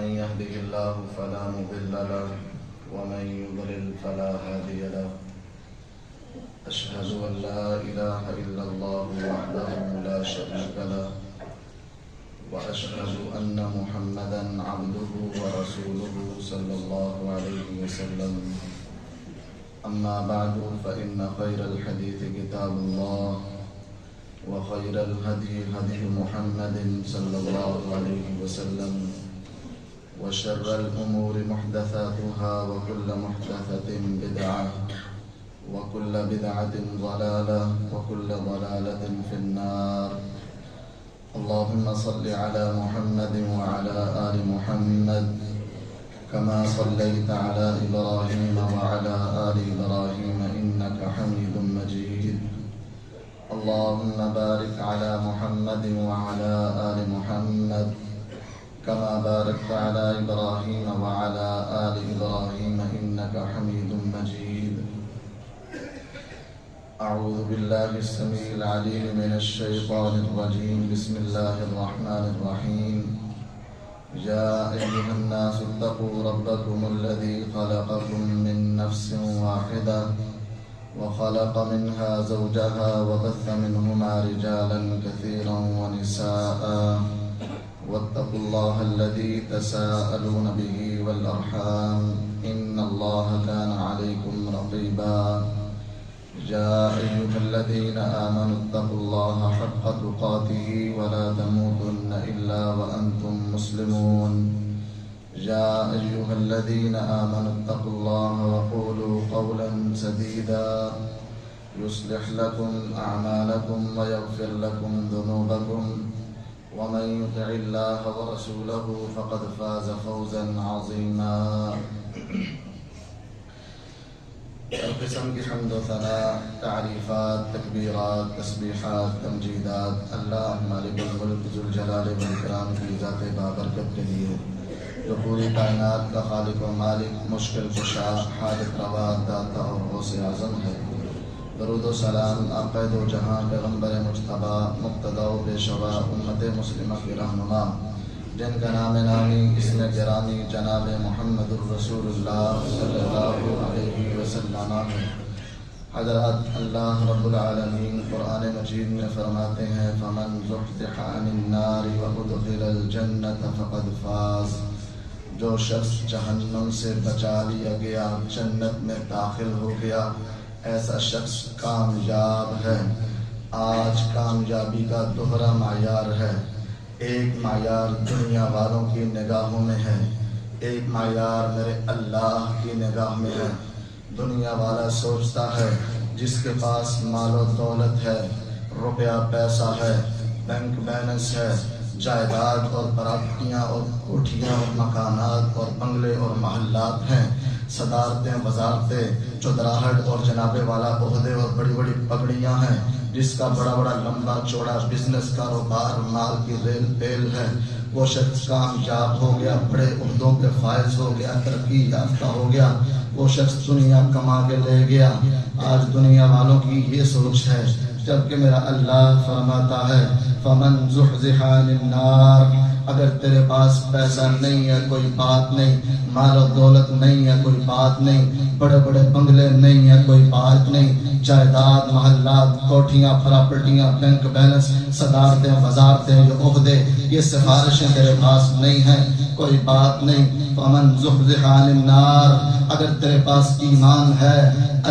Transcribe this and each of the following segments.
من يهده الله فلا مضل له ومن يضلل فلا هادي له أشهد أن لا إله إلا الله وحده لا شريك له وأشهد أن محمدا عبده ورسوله صلى الله عليه وسلم أما بعد فإن خير الحديث كتاب الله وخير الهدي هدي محمد صلى الله عليه وسلم وشر الأمور محدثاتها وكل محدثة بدعة وكل بدعة ضلالة وكل ضلالة في النار. اللهم صل على محمد وعلى آل محمد كما صليت على إبراهيم وعلى آل إبراهيم إنك حميد مجيد. اللهم بارك على محمد وعلى آل محمد كما باركت على إبراهيم وعلى آل إبراهيم إنك حميد مجيد. أعوذ بالله السميع العليم من الشيطان الرجيم. بسم الله الرحمن الرحيم. يا أيها الناس اتقوا ربكم الذي خلقكم من نفس واحدة وخلق منها زوجها وبث منهما رجالا كثيرا ونساء واتقوا الله الذي تساءلون به والأرحام إن الله كان عليكم رقيبا. يا أيها الذين آمنوا اتقوا الله حق تقاته ولا تموتن إلا وأنتم مسلمون. يا أيها الذين آمنوا اتقوا الله وقولوا قولا سديدا يصلح لكم أعمالكم ويغفر لكم ذنوبكم ومن يطع الله ورسوله فقد فاز فوزا عظيما. قسم کی حمد و ثناء، تعریفات، تکبیرات، تسبیحات، تمجیدات اللہ مالک الملک ذوالجلال والاکرام کی ذات بابرکت کے لیے جو پوری کائنات کا خالق و مالک، مشکل کشا، حاجت روا، داتا اور غوث اعظم ہے. درود و سلام آقا دو جہاں پیغمبر مجتبی مقتدی و پیشوا امت مسلمہ کی رہنما جن کا نام نامی اسم گرامی جناب محمد الرسول اللہ صلی اللہ علیہ وسلم ہے. حضرات اللہ رب العالمین قرآن مجید میں فرماتے ہیں فمن زحزح عن النار وادخل الجنة فقد فاز. جو شخص جہنم سے بچا لیا گیا، جنت میں داخل ہو گیا، ایسا شخص کامیاب ہے. آج کامیابی کا دوہرا معیار ہے. ایک معیار دنیا والوں کی نگاہوں میں ہے، ایک معیار میرے اللہ کی نگاہ میں ہے. دنیا والا سوچتا ہے جس کے پاس مال و دولت ہے، روپیہ پیسہ ہے، بینک بیلنس ہے، جائیداد اور پراپرٹیاں اور کوٹھیاں اور مکانات اور بنگلے اور محلات ہیں، صدارتیں، وزارتیں، چودراہٹ اور جنابے والا عہدے اور بڑی بڑی پگڑیاں ہیں، جس کا بڑا بڑا لمبا چوڑا بزنس، کاروبار، مال کی ریل پیل ہے. وہ شخص کامیاب ہو گیا، بڑے عہدوں کے فائز ہو گیا، ترقی یافتہ ہو گیا. وہ شخص دنیا کما کے لے گیا. آج دنیا والوں کی یہ سوچ ہے، جبکہ میرا اللہ فرماتا ہے فمن زحزح عن النار. اگر تیرے پاس پیسہ نہیں ہے کوئی بات نہیں، مال و دولت نہیں ہے کوئی بات نہیں، بڑے بڑے بنگلے نہیں ہے کوئی بات نہیں، جائیداد، محلات، کوٹھیاں، پراپرٹیاں، بینک بیلنس، صدارتیں، وزارتیں، یہ عہدے، یہ سفارشیں تیرے پاس نہیں ہیں کوئی بات نہیں. فمن زحزح عن النار. اگر تیرے پاس ایمان ہے،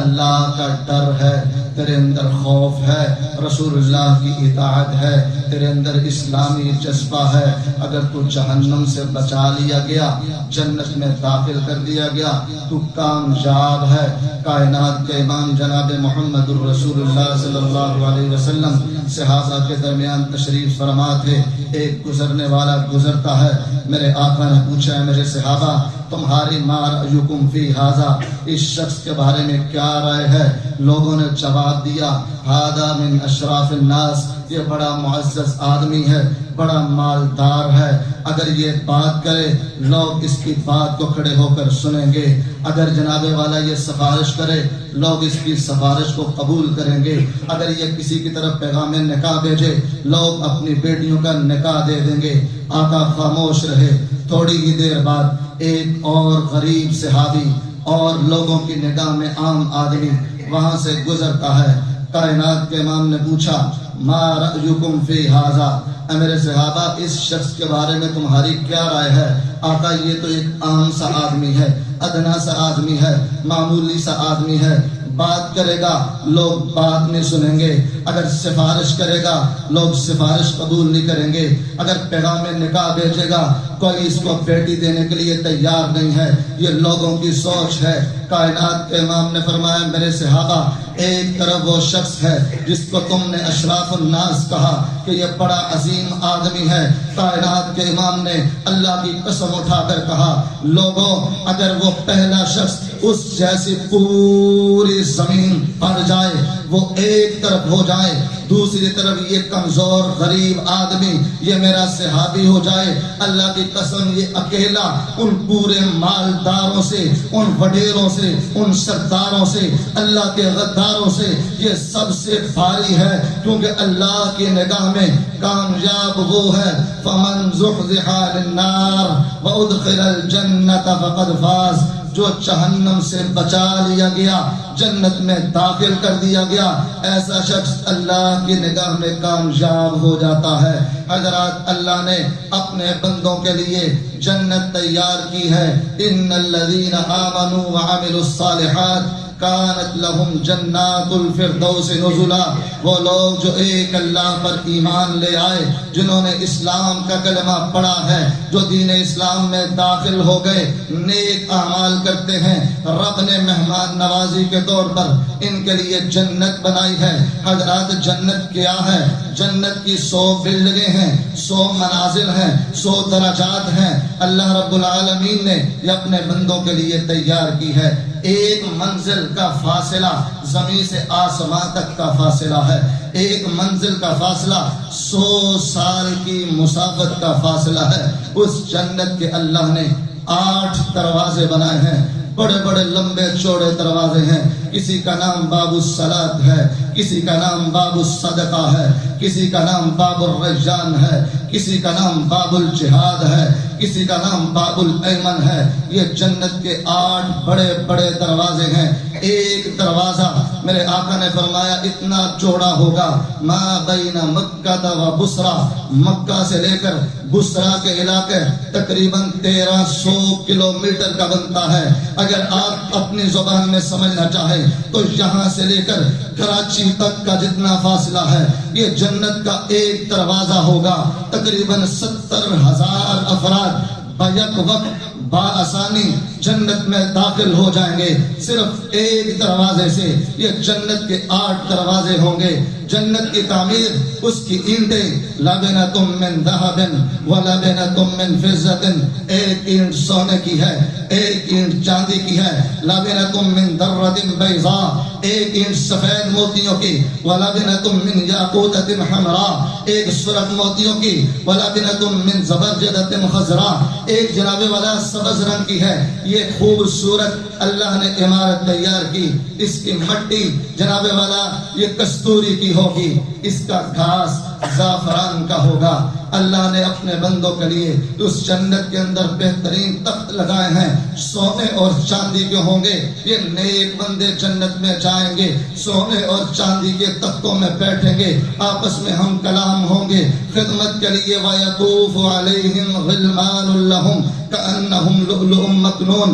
اللہ کا ڈر ہے، تیرے اندر خوف ہے، رسول اللہ کی اطاعت ہے، تیرے اندر اسلامی جذبہ ہے، اگر تو جہنم سے بچا لیا گیا، جنت میں داخل کر دیا گیا، تو کامیاب ہے. کائنات کے امام جناب محمد الرسول اللہ صلی اللہ علیہ وسلم صحابہ کے درمیان تشریف فرما تھے. ایک گزرنے والا گزرتا ہے، میرے آقا نے پوچھا ہے میرے صحابہ تمہاری مارأیکم فی ھذا، اس شخص کے بارے میں کیا رائے ہے؟ لوگوں نے جواب دیا ھذا من اشراف الناس، یہ بڑا معزز آدمی ہے، بڑا مالدار ہے، اگر یہ بات کرے لوگ اس کی بات کو کھڑے ہو کر سنیں گے، اگر جناب والا یہ سفارش کرے لوگ اس کی سفارش کو قبول کریں گے، اگر یہ کسی کی طرف پیغام نکاح بھیجے لوگ اپنی بیٹیوں کا نکاح دے دیں گے۔ آقا خاموش رہے۔ تھوڑی ہی دیر بعد ایک اور غریب صحابی اور لوگوں کی نگاہ میں عام آدمی وہاں سے گزرتا ہے۔ کائنات کے امام نے پوچھا ما رأیکم فی ھذا، اے میرے صحابہ اس شخص کے بارے میں تمہاری کیا رائے ہے؟ آقا یہ تو ایک عام سا آدمی ہے، ادنا سا آدمی ہے، معمولی سا آدمی ہے، بات کرے گا لوگ بات نہیں سنیں گے، اگر سفارش کرے گا لوگ سفارش قبول نہیں کریں گے، اگر پیغام نکاح بھیجے گا کوئی اس کو بیٹی دینے کے لیے تیار نہیں ہے، یہ لوگوں کی سوچ ہے۔ کائنات کے امام نے فرمایا میرے صحابہ ایک طرف وہ شخص ہے جس کو تم نے اشراف الناس کہا کہ یہ بڑا عظیم آدمی ہے، کائنات کے امام نے اللہ کی قسم اٹھا کر کہا لوگوں اگر وہ پہلا شخص اس جیسی پوری زمین پر جائے وہ ایک طرف ہو جائے، دوسری طرف یہ کمزور غریب آدمی یہ میرا صحابی ہو جائے، اللہ کی قسم یہ اکیلا ان پورے مالداروں سے، ان وڈیروں سے، ان سرداروں سے، اللہ کے غداروں سے یہ سب سے بھاری ہے، کیونکہ اللہ کی نگاہ میں کامیاب وہ ہے فمن زحزح عن النار وادخل الجنۃ فقد فاز، جو جہنم سے بچا لیا گیا جنت میں داخل کر دیا گیا، ایسا شخص اللہ کی نگاہ میں کامیاب ہو جاتا ہے۔ حضرات اللہ نے اپنے بندوں کے لیے جنت تیار کی ہے، ان الذین آمنوا وعملوا الصالحات کانت لہم جنات الفردوس نزلا، وہ لوگ جو ایک اللہ پر ایمان لے آئے، جنہوں نے اسلام کا کلمہ پڑھا ہے، جو دین اسلام میں داخل ہو گئے، نیک اعمال کرتے ہیں، رب نے مہمان نوازی کے طور پر ان کے لیے جنت بنائی ہے۔ حضرات جنت کیا ہے؟ جنت کی 100 بلڈنگیں ہیں، 100 منازل ہیں، 100 درجات ہیں، اللہ رب العالمین نے یہ اپنے بندوں کے لیے تیار کی ہے۔ ایک منزل کا فاصلہ زمین سے آسمان تک کا فاصلہ ہے، ایک منزل کا فاصلہ 100 سال کی مسافت کا فاصلہ ہے۔ اس جنت کے اللہ نے 8 دروازے بنائے ہیں، بڑے بڑے لمبے چوڑے دروازے ہیں، کسی کا نام باب الصلاۃ ہے، کسی کا نام باب الصدقہ ہے، کسی کا نام باب الرجان ہے، کسی کا نام باب الجہاد ہے، کسی کا نام باب الایمن ہے۔ یہ جنت کے 8 بڑے بڑے دروازے ہیں۔ ایک دروازہ میرے آقا نے فرمایا اتنا چوڑا ہوگا ما بین مکہ و بصرہ، مکہ سے لے کر بصرہ کے علاقے تقریباً 1300 کلومیٹر کا بنتا ہے۔ اگر آپ اپنی زبان میں سمجھنا چاہیں تو یہاں سے لے کر کراچی تک کا جتنا فاصلہ ہے یہ جنت کا ایک دروازہ ہوگا۔ تقریباً 70,000 افراد بیک وقت بآسانی جنت میں داخل ہو جائیں گے، صرف ایک دروازے سے۔ یہ جنت کے 8 دروازے ہوں گے۔ جنت کی تعمیر اس کی اینٹیں لبنۃ من ذہب ولبنۃ من فضۃ، ایک اینٹ سونے کی ہے، ایک اینٹ چاندی کی ہے، لبنۃ من درۃ بیضاء، ایک اینٹ سفید موتیوں کی، ولبنۃ من یاقوتۃ حمراء، ایک سرخ موتیوں کی، ولبنۃ من زبرجدۃ خضراء، ایک جناب والا سبز رنگ کی ہے۔ یہ خوبصورت اللہ نے عمارت تیار کی۔ اس کی مٹی جناب والا یہ کستوری کی ہوگی، اس کا گھاس زعفران کا ہوگا۔ اللہ نے اپنے بندوں کے لیے اس جنت کے اندر بہترین تخت لگائے ہیں، سونے اور چاندی کے ہوں گے۔ یہ نیک بندے جنت میں جائیں گے، سونے اور چاندی کے تختوں میں بیٹھیں گے، آپس میں ہم کلام ہوں گے، خدمت کے لیے وَيَطُوفُ عَلَيْهِمْ غِلْمَانٌ لَهُمْ كَأَنَّهُمْ لُؤْلُؤٌ مَّكْنُونٌ،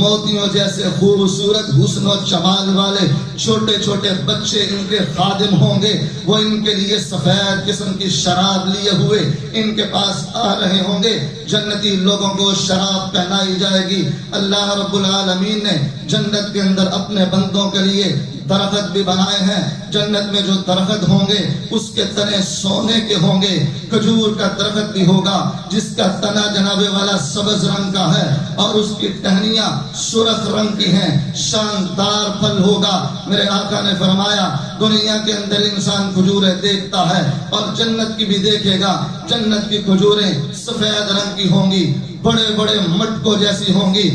موتیوں جیسے خوبصورت حسن و جمال والے چھوٹے چھوٹے بچے ان کے خادم ہوں گے، وہ ان کے لیے سفید قسم کی شراب لیے ہوئے ان کے پاس آ رہے ہوں گے۔ جنتی لوگوں کو شراب پہنائی جائے گی۔ اللہ رب العالمین نے جنت کے اندر اپنے بندوں کے لیے درخت بھی بنائے ہیں. جنت میں جو درخت ہوں گے اس کے تنے سونے کے ہوں گے. کھجور کا درخت بھی ہوگا جس کا تنا جناب والا سبز رنگ کا ہے اور اس کی ٹہنیاں سرخ رنگ کی ہیں. شاندار پھل ہوگا. میرے آقا نے فرمایا دنیا کے اندر انسان کھجوریں دیکھتا ہے اور جنت کی بھی دیکھے گا. جنت کی کھجوریں سفید رنگ کی ہوں گی, بڑے بڑے مٹکوں جیسی ہوں گی.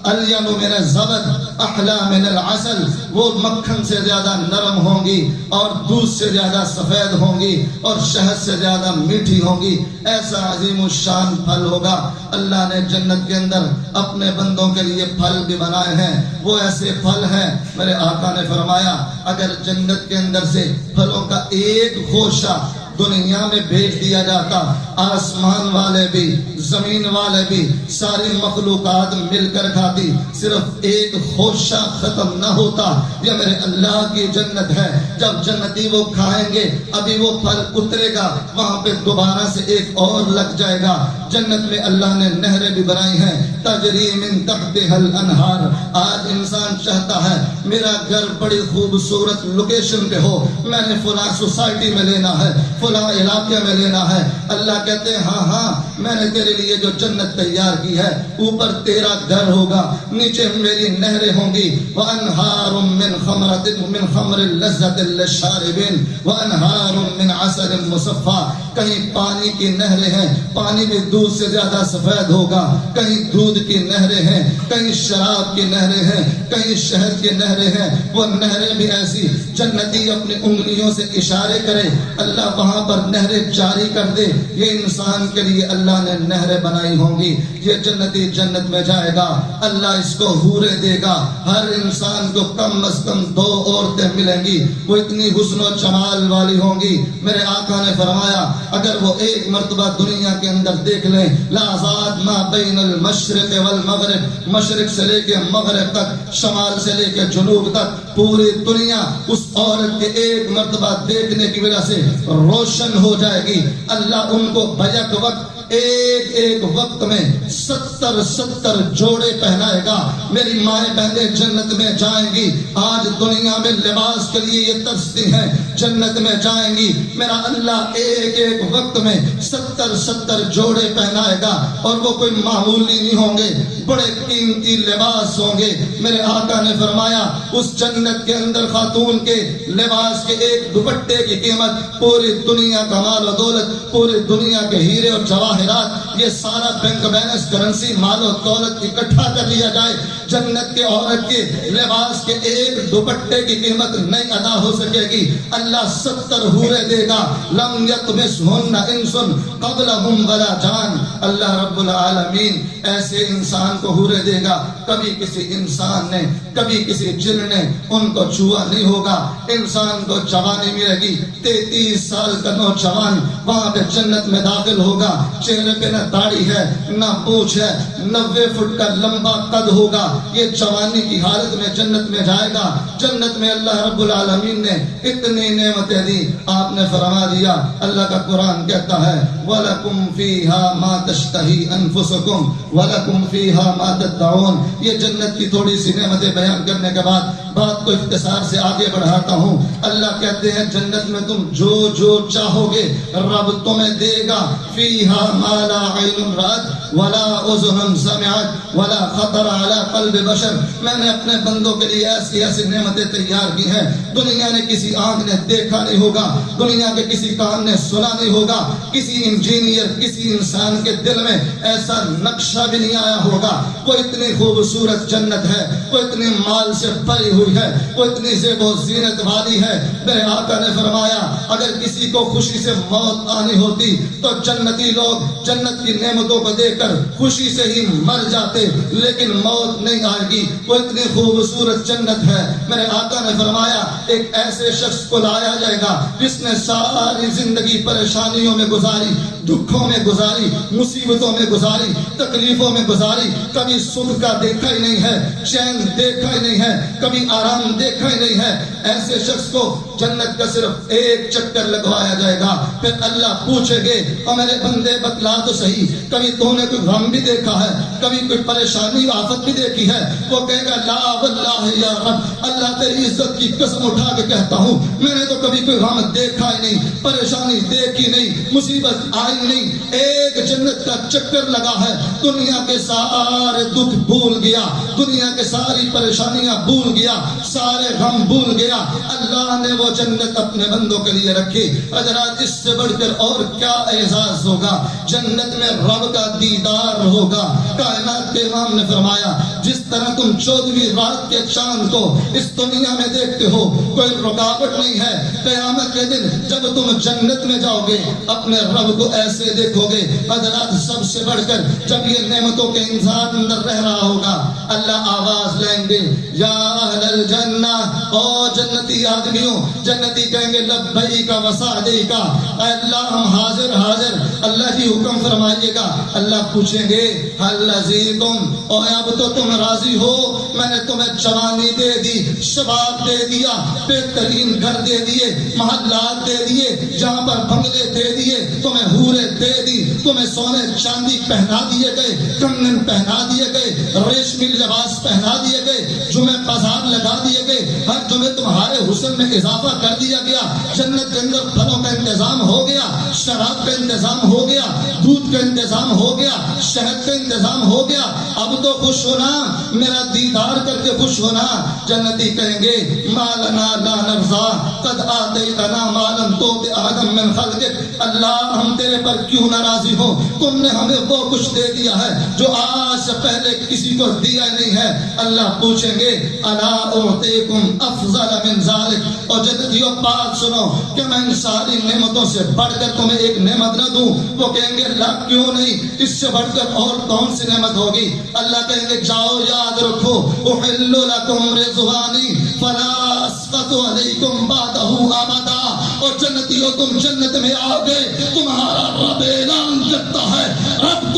الین من الزبد احلا من العسل, وہ مکھن سے زیادہ نرم ہوں گی اور دودھ سے زیادہ سفید ہوں گی اور شہد سے زیادہ میٹھی ہوں گی. ایسا عظیم الشان پھل ہوگا. اللہ نے جنت کے اندر اپنے بندوں کے لیے پھل بھی بنائے ہیں. وہ ایسے پھل ہیں, میرے آقا نے فرمایا اگر جنت کے اندر سے پھلوں کا ایک خوشہ دنیا میں بھیج دیا جاتا, آسمان والے بھی زمین والے بھی ساری مخلوقات مل کر کھاتی, صرف ایک خوشہ ختم نہ ہوتا. یہ میرے اللہ کی جنت ہے. جب جنتی وہ کھائیں گے ابھی وہ پھل اترے گا, وہاں پہ دوبارہ سے ایک اور لگ جائے گا. جنت میں اللہ نے نہریں بھی بنائی ہیں, تجری من تحتها الانہار. آج انسان چاہتا ہے میرا گھر بڑی خوبصورت لوکیشن پہ ہو, میں نے فلاں سوسائٹی میں لینا ہے, فلاں علاقے میں لینا ہے. اللہ کہتے ہیں ہاں ہاں میں نے تیرے لیے جو جنت تیار کی ہے اوپر تیرا گھر ہوگا, نیچے میری نہریں ہوں گی. وانہار من خمر لذت للشاربین وانہار من عسل مصفی. کہیں پانی کی نہریں ہیں, پانی بھی دودھ سے زیادہ سفید ہوگا. کہیں دودھ کی نہریں ہیں, کہیں شراب کی نہریں ہیں, کہیں شہد کی نہریں ہیں. وہ نہریں بھی ایسی جنتی اپنی انگلیوں سے اشارے کرے, اللہ وہاں پر نہریں جاری کر دے. یہ انسان کے لیے اللہ نے نہریں بنائی ہوں گی. یہ جنتی جنت میں جائے گا, اللہ اس کو حوریں دے گا. ہر انسان کو کم از کم 2 عورتیں ملیں گی, وہ اتنی حسن و جمال والی ہوں گی. میرے آقا نے فرمایا اگر وہ ایک مرتبہ دنیا کے اندر دیکھ لیں, لازاد ما بین المشرق والمغرب, مشرق سے لے کے مغرب تک, شمال سے لے کے جنوب تک, پوری دنیا اس عورت کے ایک مرتبہ دیکھنے کی وجہ سے روشن ہو جائے گی. اللہ ان کو بیک وقت ایک ایک وقت میں 70 جوڑے پہنائے گا. میری مائیں بہنیں جنت میں جائیں گی. آج دنیا میں لباس کے لیے یہ ترستی ہیں, جنت میں جائیں گی. میرا اللہ ایک ایک وقت میں 70 جوڑے پہنائے گا اور وہ کوئی معمولی نہیں ہوں گے, بڑے قیمتی لباس ہوں گے. میرے آقا نے فرمایا اس جنت کے اندر خاتون کے لباس کے ایک دوپٹے کی قیمت پوری دنیا کا مال و دولت, پوری دنیا کے ہیرے اور جواہرات, یہ سارا بینک بیلنس کرنسی مال و دولت اکٹھا کر لیا جائے, جنت کے عورت کے لباس کے ایک دوپٹے کی قیمت نہیں ادا ہو سکے گی. اللہ 70 حوریں دے گا. لم یطمثہن انس قبلہم ولا جان. اللہ رب العالمین ایسے انسان کو حوریں دے گا کبھی کسی انسان نے, کبھی کسی جن نے ان کو چھوا نہیں ہوگا. انسان کو جوانی ملے گی, 33 سال کا نوجوان وہاں پہ جنت میں داخل ہوگا. چہرے پہ نہ داڑھی ہے نہ پونچھ ہے, 90 فٹ کا لمبا قد ہوگا. یہ جوانی کی حالت میں جنت میں جائے گا. جنت میں اللہ رب العالمین نے اتنی نعمتیں دی. آپ نے فرما دیا, اللہ کا قرآن کہتا ہے وَلَكُمْ فِيهَا مَا تَشْتَهِي أَنفُسُكُمْ وَلَكُمْ فِيهَا مَا تَدَّعُونَ. یہ جنت کی تھوڑی سی نعمتیں بیان کرنے کے بعد بات کو اختصار سے آگے بڑھاتا ہوں. اللہ کہتے ہیں جنت میں تم جو جو چاہو گے رب تمہیں دے گا. فِيهَا مَا لَا عَيْنٌ رَأَتْ وَلَا أُذُنٌ سَمِعَتْ وَلَا خَطَرَ عَلَى قَلْبِ بَشَرٍ. میں نے اپنے بندوں کے لیے ایسی ایسی نعمتیں تیار کی ہیں دنیا نے کسی آنکھ نے دیکھا نہیں ہوگا, دنیا کے کسی کان نے سنا نہیں ہوگا, کسی انجینئر کسی انسان کے دل میں ایسا نقشہ بھی نہیں آیا ہوگا. وہ اتنی خوبصورت جنت ہے, وہ اتنی مال سے بھری ہوئی ہے, وہ اتنی زیب و زینت والی ہے. میرے آقا نے فرمایا اگر کسی کو خوشی سے موت آنی ہوتی تو جنتی لوگ جنت کی نعمتوں کو دیکھ کر خوشی سے ہی مر جاتے, لیکن موت نہیں آئے گی. وہ اتنی خوبصورت جنت ہے. میرے آقا نے فرمایا ایک ایسے شخص کو لایا جائے گا جس نے ساری زندگی پریشانیوں میں گزاری, دکھوں میں گزاری, مصیبتوں میں گزاری, تکلیفوں میں گزاری, کبھی سکھ کا دیکھا ہی نہیں ہے, چین دیکھا ہی نہیں ہے, کبھی آرام دیکھا ہی نہیں ہے. ایسے شخص کو جنت کا صرف ایک چکر لگوایا جائے گا. پھر اللہ پوچھے گے اور میرے بندے بتلا تو صحیح, کبھی تو نے کوئی غم بھی دیکھا ہے, کبھی کوئی پریشانی آفت بھی دیکھی ہے؟ وہ کہے گا لا واللہ یا رب, اللہ تیری عزت کی قسم اٹھا کے کہتا ہوں میں نے تو کبھی کوئی غم دیکھا ہی نہیں, پریشانی دیکھی نہیں, مصیبت آئی نہیں. ایک جنت کا چکر لگا ہے, دنیا کے سارے دکھ بھول گیا, دنیا کے ساری پریشانیاں بھول گیا, سارے غم بھول گیا. اللہ نے وہ جنت اپنے بندوں کے لیے رکھی. حضرات اس سے بڑھ کر اور کیا اعزاز ہوگا؟ جنت میں رب کا دیدار ہوگا. کائنات کے امام نے فرمایا جس طرح تم 14ویں رات کے چاند کو اس دنیا میں دیکھتے ہو کوئی رکاوٹ نہیں ہے, قیامت کے دن جب تم جنت میں جاؤ گے اپنے رب کو ایسے دیکھو گے. حضرات سب سے بڑھ کر جب یہ نعمتوں کے انسان اندر رہ رہا ہوگا, اللہ آواز لیں گے یا اہل الجنہ, او جنتی آدمیوں. جنتی کہیں گے لبیک و سعدیک, اے اللہ ہم حاضر حاضر, اللہ جی حکم فرمائیے گا. اللہ پوچھیں گے حل ازیدتم, او اب تو تم راضی ہو, میں نے تمہیں جوانی دے دی, شباب دے دیا, بہترین گھر دے دیے, محلات دے دیے, جہاں پر بنگلے دے دیے, تمہیں حوریں دے دی, تمہیں سونے چاندی پہنا دیے گئے, کنگن پہنا دیے گئے, ریشمی لباس پہنا دیے گئے, جمعے بازار لگا دیے گئے, ہر جمعے تمہارے حسن میں اضافہ کر دیا گیا. جنت کے اندر پھلوں کا انتظام ہو گیا, شراب کا انتظام ہو گیا, دودھ کا انتظام ہو گیا, شہد کا انتظام ہو گیا. اب تو خوش ہونا, میرا دیدار کر کے خوش ہونا. جنتی کہیں گے مالنا لا نرضا قد آتیتنا ما لم تؤت احدا من خلقک, اللہ ہم تیرے پر کیوں ناراضی ہو, تم نے ہمیں وہ کچھ دے دیا ہے جو آج سے پہلے کسی کو دیا نہیں ہے. اللہ پوچھیں گے الا اعطیکم افضل من ذلک, اور جنتیوں بات سنو کہ میں ان ساری نعمتوں سے بڑھ کر تمہیں ایک نعمت نہ دوں؟ وہ کہیں گے اللہ کیوں نہیں, اس سے بڑھ کر اور کون سی نعمت ہوگی؟ اللہ کہیں گے جاؤ یاد رکھو احل لکم رضوانی فلا اسقط علیکم بعدہ ابدا. اور جنتیوں تم جنت میں آؤ گے, تمہارا رب اعلان کرتا ہے رب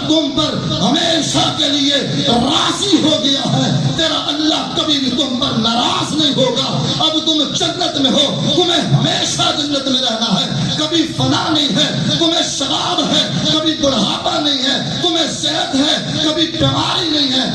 تم پر ہمیشہ کے لیے راضی ہو گیا ہے, تیرا اللہ کبھی بھی تم پر ناراض نہیں ہوگا. اب تم جنت میں ہو, تمہیں ہمیشہ جنت میں رہنا ہے, کبھی فنا نہیں ہے, تمہیں شباب ہے, کبھی بڑھاپا نہیں ہے, تمہیں صحت ہے, کبھی بیماری نہیں ہے,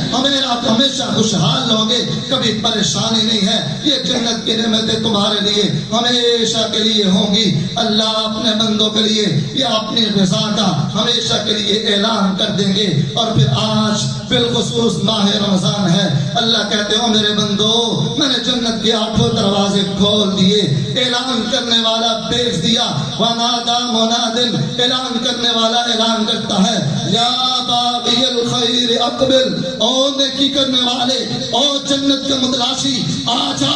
ہمیشہ خوشحال ہوگے, کبھی پریشانی نہیں ہے. یہ جنت کی نعمتیں تمہارے لیے ہمیشہ کے لیے ہوں گی. اللہ اپنے بندوں کے لیے یا اپنی رضا کا ہمیشہ کے لیے اعلان کر دیں گے. اور پھر آج بالخصوص ماہ رمضان ہے, اللہ کہتے ہو میرے بندو میں نے جنت کے 8 دروازے کھول دیے, اعلان کرنے والا بھیج دیا, ونادا منادن, اعلان کرنے والا اعلان کرتا ہے یا باغی الخیر اقبل, او نیکی کرنے والے, او جنت کے متلاشی آجا,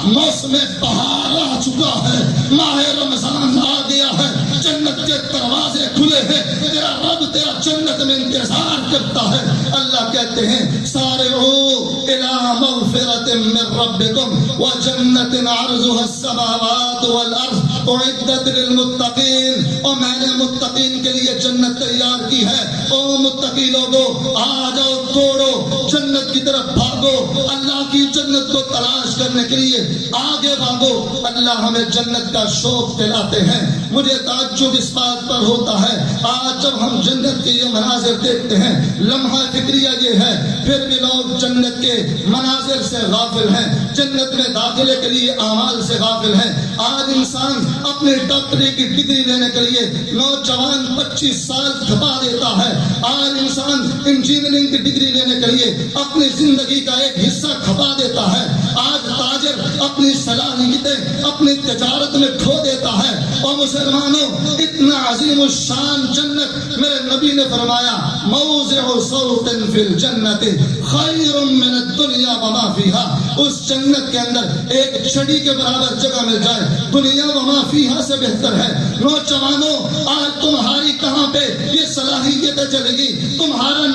موسم بہار آ چکا ہے, ماہ رمضان آ گیا ہے, جنت کے دروازے کھلے ہیں, تیرا رب تیرا جنت میں انتظار کرتا ہے. اللہ کہتے ہیں سارعوا الی مغفرۃ من ربکم وجنۃ عرضها السماوات والارض اعدت للمتقین, اور میں نے متقین کے لیے جنت تیار کی ہے. او متقی لوگو آ جاؤ, دوڑو جنت کی طرف بھاگو, اللہ کی جنت کو تلاش کرنے کے لیے آگے بھاگو. اللہ ہمیں جنت کا شوق دلاتے ہیں. مجھے تعجب اس بات پر ہوتا ہے آج جب ہم جنت کے یہ مناظر دیکھتے ہیں, لمحہ فکریہ یہ ہے پھر بھی لوگ جنت کے مناظر سے غافل ہیں, جنت میں داخلے کے لیے اعمال سے غافل ہیں. آج انسان اپنی ڈاکٹری کی ڈگری لینے کے لیے نوجوان 25 سال کھپا دیتا ہے. آج انسان انجینئرنگ کی ڈگری لینے کے لیے اپنی زندگی کا ایک حصہ کھپا دیتا ہے. آج تاجر اپنی صلاحیتیں اپنی تجارت میں کھو دیتا ہے. اور مسلمانوں اتنا عظیم الشان جنت, میرے نبی نے فرمایا موضع صوت فی الجنت خیر من الدنیا وما فیہا, اس جنت کے اندر ایک چھڑی کے برابر جگہ مل جائے دنیا وما فیہا سے بہتر ہے. نوجوانوں آج تمہاری کہاں پہ یہ صلاحیتیں چلے گی؟ تمہارا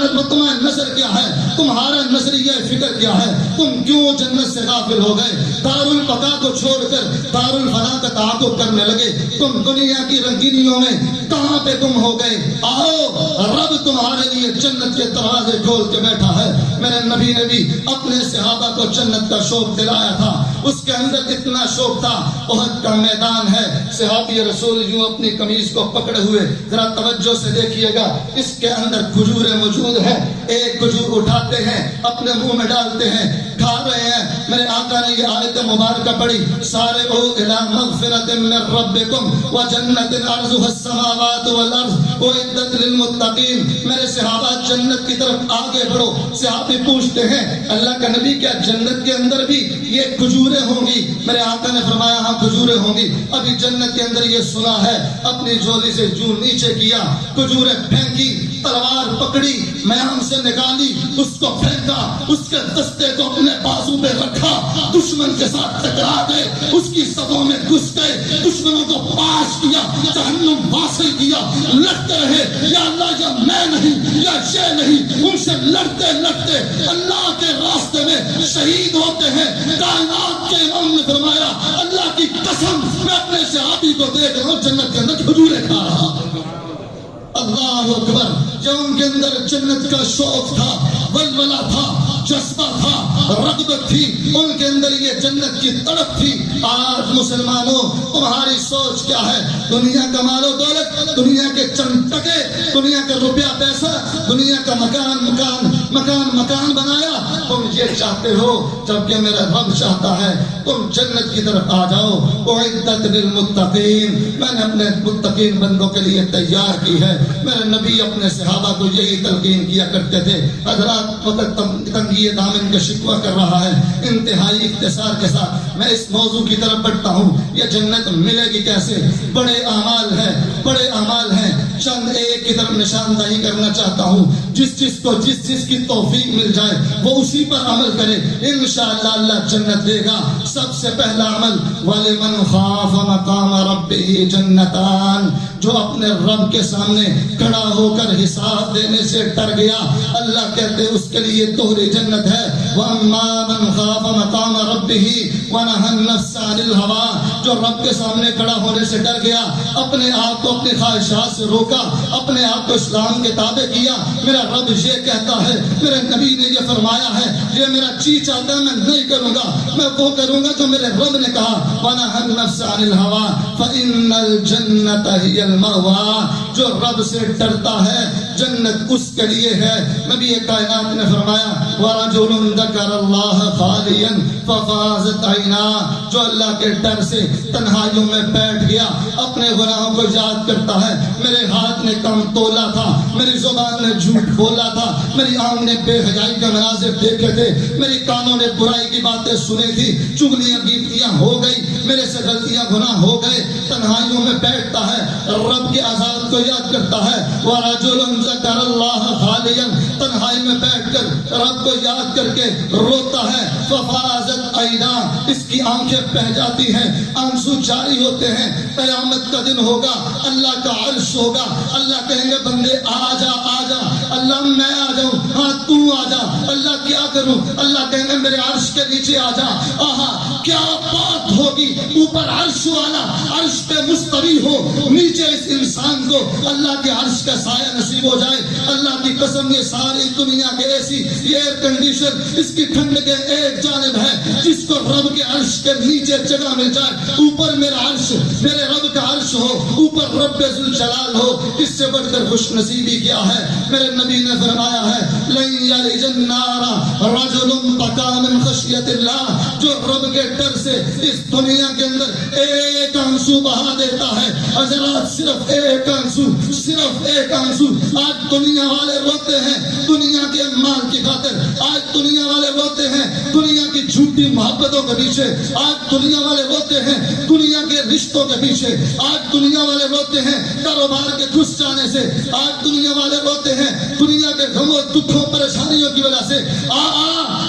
نظر کیا ہے, تمہارا نظریہ فکر کیا ہے؟ تم کیوں جنت سے غافل ہو گئے؟ دارالبقا کو چھوڑ کر دارالفنا کا تعاقب کرنے لگے. تم دنیا کی رنگینیوں میں کہاں پہ گم ہو گئے؟ آؤ رب تمہارے لیے جنت کے دروازے کھول کے بیٹھا ہے۔ میرے نبی نے بھی اپنے صحابہ کو جنت کا شوق دلایا تھا، اس کے اندر اتنا شوق تھا۔ احد کا میدان ہے، صحابی رسول یوں اپنی قمیض کو پکڑے ہوئے، ذرا توجہ سے دیکھیے گا، اس کے اندر کھجوریں موجود ہیں، ایک کھجور اٹھاتے ہیں، اپنے منہ میں ڈالتے ہیں، کھا رہے ہیں۔ میرے آقا نے یہ آیت مبارکہ پڑھی، سارعوا الی مغفرۃ من ربکم وجنۃ عرضها السماوات والارض اعدت للمتقین۔ میرے صحابہ جنت کی طرف آگے بڑھو۔ صحابی پوچھتے ہیں اللہ کا نبی کیا جنت کے اندر بھی یہ کھجوریں ہوں گی؟ میرے آقا نے فرمایا ہاں کھجوریں ہوں گی۔ ابھی جنت کے اندر یہ سنا ہے، اپنی جھولی سے جو نیچے کیا، کھجوریں پھینکی، تلوار پکڑی، میام سے نکالی، اس کو پھینکا، اس کے دستے کو اپنے بازو پہ رکھا، دشمن کے ساتھ ٹکرا گئے، اس کی صفوں میں گھس گئے، دشمنوں کو پاش کیا، جہنم واصل کیا، لڑتے رہے، یا اللہ یا میں نہیں یا یہ نہیں، ان سے لڑتے لڑتے اللہ کے راستے میں شہید ہوتے ہیں۔ کائنات کے امام نے فرمایا اللہ کی قسم میں اپنے صحابی کو دیکھ رہا ہوں جنت کے اندر کھجوریں کھا رہا ہوں۔ اللہ اکبر، جو ان کے اندر جنت کا شوق تھا، ولولہ تھا، جذبہ تھا، رغبت تھی، ان کے اندر یہ جنت کی تڑپ تھی۔ آج مسلمانوں تمہاری سوچ کیا ہے؟ دنیا کا مال و دولت، دنیا کے چند ٹکے، دنیا کا روپیہ پیسہ، دنیا کا مکان بنایا، تم یہ چاہتے ہو، جبکہ میرا رب چاہتا ہے تم جنت کی طرف آ جاؤ۔ اعدت للمتقین، میں نے اپنے متقین بندوں کے لیے تیار کی ہے۔ میرے نبی اپنے صحابہ کو یہی تلقین کیا کرتے تھے۔ حضرات وقت تنگی دامن کا شکوہ کر رہا ہے، انتہائی اختصار کے ساتھ میں اس موضوع کی طرف بڑھتا ہوں۔ یہ جنت ملے گی کیسے؟ بڑے اعمال ہیں، چند ایک کی طرف نشاندہی کرنا چاہتا ہوں۔ جس چیز کی توفیق مل جائے وہ اسی پر عمل کرے، انشاءاللہ اللہ جنت دے گا۔ سب سے پہلا عمل وَلِمَنْ خَافَ مَقَامَ رَبِّهِ جَنَّتَانِ، جو اپنے رب کے سامنے کھڑا ہو کر حساب دینے سے ڈر گیا، اللہ کہتے اس کے لیے دوہری جنت ہے۔ وَأَمَّا مَنْ خَافَ مَقَامَ رَبِّهِ وَنَهَى النَّفْسَ عَنِ الْهَوَىٰ، جو رب کے سامنے کھڑا ہونے سے ڈر گیا، اپنے آپ کو اپنی خواہشات سے روکا، اپنے آپ کو اسلام کے تابع کیا۔ میرا رب یہ کہتا ہے، میرے نبی نے یہ فرمایا ہے، یہ میرا جی چاہتا ہے میں نہیں کروں گا، میں وہ کروں گا جو میرے رب نے کہا۔ وَنَهَى النَّفْسَ عَنِ الْهَوَىٰ فَإِنَّ الْجَنَّةَ هِيَ الْمَأْوَىٰ، جو رب سے ڈرتا ہے جنت اس کے لیے ہے۔ نبی کائنات نے فرمایا وَرَجُلٌ ذَكَرَ اللَّهَ خَالِيًا فَفَاضَتْ عَيْنَاهُ، جو اللہ کے ڈر سے تنہائیوں میں بیٹھ گیا، اپنے گناہوں کو یاد کرتا ہے، میرے ہاتھ نے کم تولا تھا، میری زبان نے جھوٹ بولا تھا، میری آنکھ نے بے حیائی کا مناظر دیکھے تھے، میری کانوں نے برائی کی باتیں سنی تھی، چغلیاں گیتیاں ہو گئی، میرے سے غلطیاں گناہ ہو گئے۔ تنہائیوں میں بیٹھتا ہے، رب کے عذاب کو یاد کرتا ہے۔ وَرَجُلٌ ذَكَرَ اللَّهَ خَالِيًا، تنہائی میں بیٹھ کر رب کو یاد کر کے روتا ہے۔ فَفَاضَتْ عَيْنَاهُ، اس کی آنکھیں بہہ جاتی ہیں، آنسو جاری ہوتے ہیں۔ قیامت کا دن ہوگا، اللہ کا عرش ہوگا، اللہ کہیں گے بندے آ جا آ جا، اللہ میں آ جاؤں، ہاں تو آ جا، اللہ کیا کروں؟ اللہ کہیں گے میرے عرش کے نیچے آ جا۔ آہا کیا بات ہوگی، اوپر عرش والا عرش پہ مستوی ہو، نیچے اس انسان کو اللہ کے عرش کا سایہ نصیب ہو جائے۔ اللہ کی قسم یہ ساری دنیا کے ایسی یہ ایئر کنڈیشن اس کی ٹھنڈ کے ایک جانب ہے، جس کو رب کے عرش کے نیچے جگہ مل جائے، اوپر میرا عرش میرے رب کا عرش ہو، اوپر رب ذوالجلال ہو، اس سے بڑھ کر خوش نصیبی کیا ہے؟ میرے نبی نے فرمایا ہے لَن يَلِجَ النَّارَ رَجُلٌ بَكَىٰ مِنْ خَشْيَةِ اللَّهِ، جو رب کے ڈر سے اس دنیا کے اندر ایک آنسو بہا دیتا ہے۔ حضرات صرف ایک آنسو، صرف ایک آنسو۔ آج دنیا والے روتے ہیں دنیا کے مال کی خاطر، آج دنیا والے روتے ہیں دنیا کی جھوٹی محبتوں کے پیچھے، آج دنیا والے روتے ہیں دنیا کے رشتوں کے پیچھے، آج دنیا والے روتے ہیں کاروبار کے گھس جانے سے، آج دنیا والے روتے ہیں دنیا کے غموں دکھوں پریشانیوں کی وجہ سے۔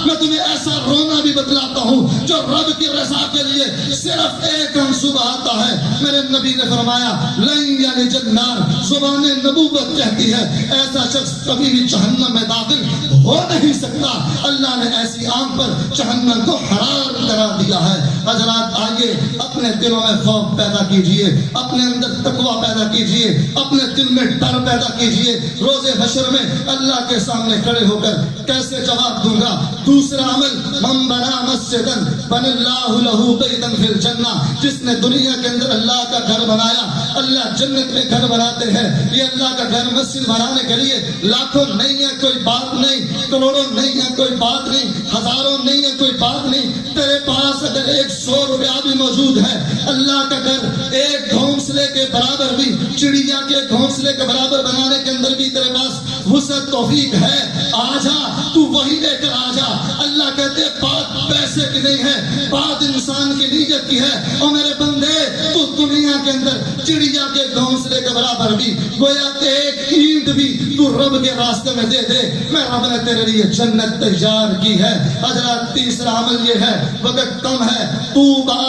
میں تمہیں ایسا رونا بھی بھی بتلاتا ہوں جو رب کی رضا کے لیے صرف ایک منصوبہ آتا ہے. میرے نبی نے فرمایا لن یلج النار، زبان نبوت کہتی ہے ایسا شخص کبھی بھی جہنم میں داخل ہو نہیں سکتا. اللہ نے ایسی آنکھ پر جہنم کو حرام کرا دیا ہے. حضرات آئیے اپنے دلوں میں خوف پیدا کیجئے، اپنے اندر تقوی پیدا کیجئے، اپنے دل میں ڈر پیدا کیجئے. روز حشر میں اللہ کے سامنے کھڑے ہو کر کیسے جواب دوں گا؟ دوسرا عمل من بنا مسجدا بن اللہ لہ بیتا فی الجنہ، جس نے دنیا کے اندر اللہ کا گھر بنایا. اللہ جنت میں گھر بناتے ہیں. یہ اللہ کا گھر مسجد بنانے کے لیے لاکھوں نہیں ہے کوئی بات نہیں، کروڑوں نہیں ہے کوئی بات نہیں، ہزاروں نہیں ہے کوئی بات نہیں. تیرے پاس اگر 100 روپیہ بھی موجود ہے، اللہ کا گھر ایک گھونسلے کے برابر بھی، چڑیا کے گھونسلے کے برابر بنانے کے اندر بھی تیرے پاس وسعت توفیق ہے. آ جا، تو وہی لے کر آ جا. اللہ کہتے بات پیسے کی نہیں ہے، بات انسان کی نیت کی ہے. اور میرے بندے تو دنیا کے اندر چڑیا کے گھونسلے کے برابر بھی، گویا ایک اینٹ بھی تو رب کے راستے میں دے دے، میں رب نے تیرے لیے جنت تیار کی ہے. حضرات تیسرا عمل یہ ہے، وقت کم ہے، طوبی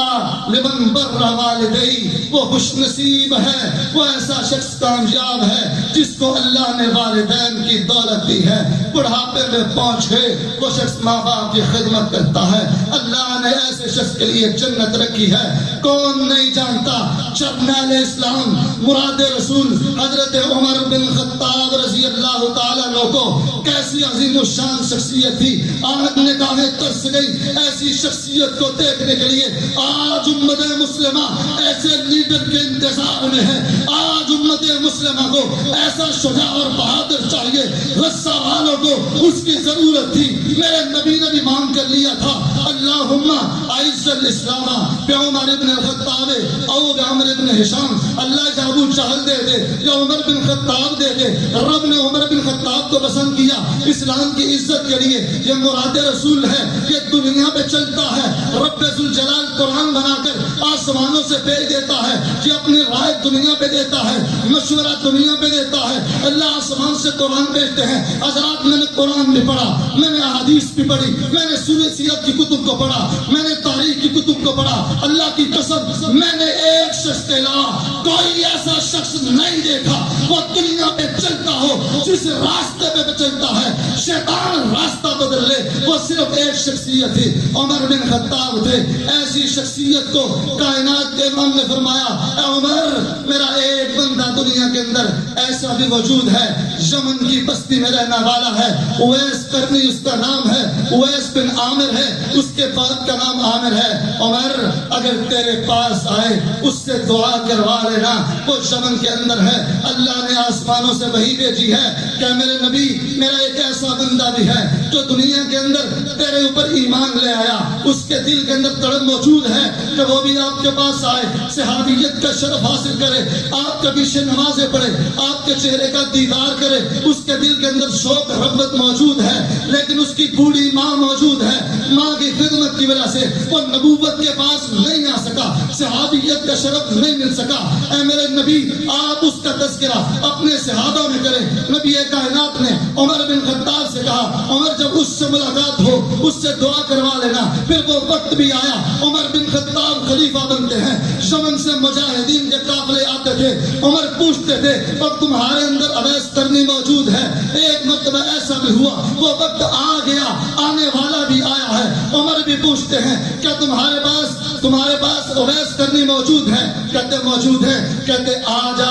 لمن بر والدی، وہ خوش نصیب ہے، وہ ایسا شخص کامیاب ہے جس کو اللہ نے والدین کی دولت دی ہے. بڑھاپے میں پہنچ گئے وہ شخص ماں باپ کی خدمت کرتا ہے. اللہ نے ایسے شخص کے لیے جنت رکھی ہے. کون نہیں جانتا جرنیل اسلام مراد رسول حضرت عمر بن خطاب رضی اللہ تعالیٰ عنہ کو کیسی عظیم الشان شخصیت تھی. آج نگاہیں ترس گئی ایسی شخصیت کو دیکھنے کے لیے. آج امت مسلمہ ایسے لیڈر کے انتظار میں ہے. آج امت مسلمہ کو ایسا شجاع اور بہادر چاہیے. رسا والوں کو اس کی ضرورت تھی. میرے نبی نے بھی مانگ کر لیا تھا اللہم اعز الاسلام بعمر بن الخطاب او بعمر بن ہشام. اللہ یا ابو جہل دے دے یا عمر بن خطاب دے دے. رب نے عمر بن خطاب کو پسند کیا اسلام کی عزت کے لیے. یہ مراد رسول ہے، یہ دنیا پہ چلتا ہے. رب ذوالجلال قرآن بنا کر آسمانوں سے بھیج دیتا ہے. یہ اپنی رائے دنیا پہ دیتا ہے، مشورہ دنیا پہ دیتا ہے. اللہ آسمان سے قرآن بھیجتے ہیں. حضرات میں نے قرآن بھی پڑھا، میں نے احادیث بھی پڑھی، میں نے سورہ سیرت کی کتب کو پڑھا، میں نے تاریخ کی کتب کو پڑھا. اللہ کی قسم میں نے ایک شخص کے علاوہ کوئی ایسا شخص نہیں دیکھا وہ دنیا پہ چلتا ہو جس راستے پہ چلتا ہے شیطان راستہ بدل لے. وہ صرف ایک شخصیت تھی، عمر بن خطاب تھے. ایسی شخصیت کو کائنات کے امام نے فرمایا اے عمر میرا ایک بندہ دنیا کے اندر ایسا بھی موجود ہے، یمن کی بستی میں رہنے والا ہے، اویس کرنی اس کا نام ہے، اویس بن عامر ہے، اس کے باپ کا نام عامر ہے. عمر اگر تیرے پاس آئے اس سے دعا کروا لینا، وہ یمن کے اندر ہے. اللہ نے آسمانوں سے وحی بھیجی ہے کہ میرے نبی میرا ایک ایسا بندہ بھی ہے جو دنیا کے اندر تیرے اوپر ایمان لے آیا، اس کے دل کے اندر تڑپ موجود ہے کہ وہ بھی آپ کے پاس آئے، صحابیت کا شرف حاصل کرے، آپ کے پیچھے نمازیں پڑھے، آپ کے چہرے کا دیدار کرے. اس کے دل کے اندر شوق رغبت موجود ہے، لیکن اس کی بوڑھی ماں موجود ہے. ماں کی خدمت کی وجہ سے وہ نبوت کے پاس نہیں آ سکا، صحابیت کا شرف نہیں مل سکا. اے میرے نبی آپ اس کا تذکرہ اپنے صحابہ میں کریں. نبی کائنات نے عمر بن خطاب سے کہا عمر جب اس سے ملاقات ہو اس سے دعا کروا لینا. پھر وہ وقت بھی آیا، عمر بن خطاب خلیفہ بنتے ہیں. یمن سے مجاہدین کے قافلے آتے تھے. عمر پوچھتے تھے اب تمہارے اندر اویس کرنی موجود ہے. ایک مرتبہ ایسا بھی ہوا وہ وقت آ گیا، آنے والا بھی آیا ہے. عمر بھی پوچھتے ہیں کیا تمہارے پاس اویس کرنی موجود ہے؟ کہتے موجود ہے. کہتے آ جا.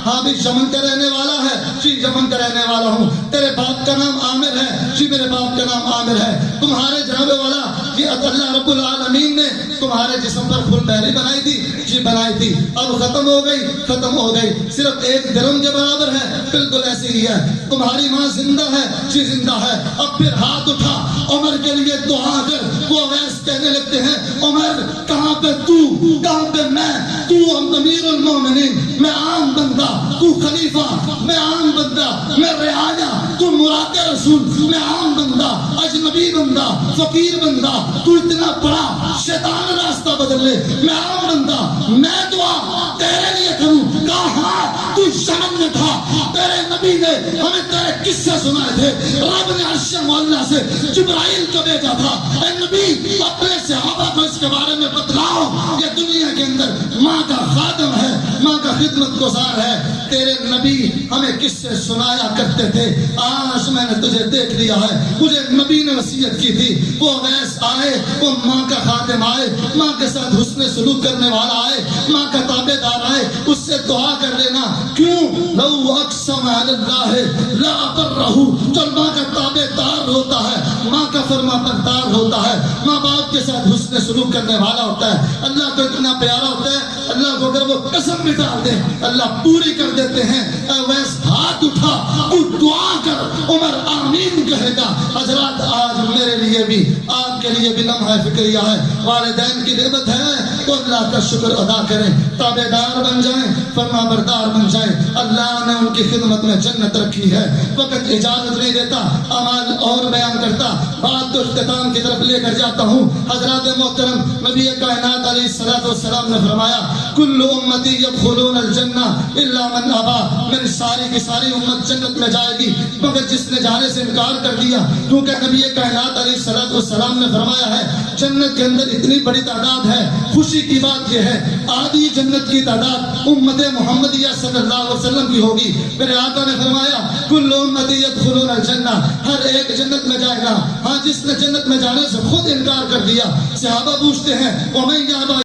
ہاں بھی یمن کا رہنے والا ہے؟ جی یمن کا رہنے والا ہوں. تیرے باپ کا نام عامر ہے؟ جی میرے باپ کا نام عامر ہے. تمہارے جناب والا یہ اللہ رب العالمین نے تمہارے جسم پر پھول بہری بنائی تھی؟ جی بنائی تھی. اب ختم ہو گئی، صرف ایک درم کے برابر ہے. بالکل ایسی ہی ہے. تمہاری ماں زندہ ہے؟ جی زندہ ہے. اب پھر ہاتھ اٹھا، عمر کے لیے دعا کر. وہ اویس کہنے لگتے ہیں عمر کہاں پہ تو، کہاں پہ میں؟ تو امیر المومنین، میں عام بندہ. تو خلیفہ، میں عام بندہ. میں رعایا، تو مراد رسول. میں عام بندہ، اجنبی بندہ، فقیر بندہ. تو اتنا بڑا شیطان راستہ بدل لے، میں عام بندہ، میں دعا تیرے لیے کروں؟ کہا ہاں، تو یمن میں تھا، تیرے نبی نے ہمیں تیرے قصے سنائے تھے، رب نے عرش معلیٰ سے جبرائیل کو بھیجا تھا، اے نبی اپنے صحابہ کو اس کے بارے میں بتلاؤ، یہ دنیا کے اندر ماں کا خادم ہے، ماں کا خدمت گزار ہے، تیرے نبی ہمیں قصے سنایا کرتے تھے، آج میں نے تجھے دیکھ لیا ہے، مجھے نبی نے وصیت کی تھی، وہ اویس آئے، وہ ماں کا خادم آئے، ماں کے ساتھ حسن سلوک کرنے والا آئے، ماں کا تابع دار آئے، اس سے دعا کر لینا، کیوں؟ لو اقسم علی اللہ لا برہ، جو ماں کا تابع دار ہوتا ہے، ماں کا فرما بردار ہوتا ہے، ماں باپ کے ساتھ حسن سلوک کرنے والا ہوتا ہے، اللہ کو اتنا پیارا ہوتا ہے، اللہ کو اگر وہ قسم بھی ڈال دے اللہ پوری کر دیتے ہیں۔ اویس ہاتھ اٹھا، تو دعا کر، عمر آمین کہے گا۔ حضرات آج میرے لیے بھی آپ کے لیے بھی لمحہ فکریہ ہے، والدین کی نعمت ہے تو اللہ کا شکر ادا کریں، تابع دار بن جائیں، فرما بردار بن جائیں، اللہ نے ان کی خدمت میں جنت رکھی ہے۔ وقت اجازت نہیں دیتا، اعمال اور بیان کرتا، بات تو اختتام کی طرف لے کر جاتا ہوں۔ حضرات محترم، نبی کائنات علیہ السلام نے فرمایا کل امتی یدخلون الجنہ الا من ابا، میری ساری کی ساری امت جنت میں جائے گی مگر جس نے جانے سے انکار کر دیا، کیونکہ نبی کائنات علیہ السلام نے فرمایا ہے جنت کے اندر اتنی بڑی تعداد ہے، خوشی کی بات یہ ہے آدھی جنت کی تعداد امت محمدیہ صلی اللہ علیہ وسلم کی ہوگی۔ میرے آقا نے فرمایا کل امتی یدخلون الجنہ، ہر ایک جنت میں جائے گا، ہاں جس نے جنت میں جانے سے خود انکار کر دیا۔ صحابہ پوچھتے ہیں وَمَن یَأْبَى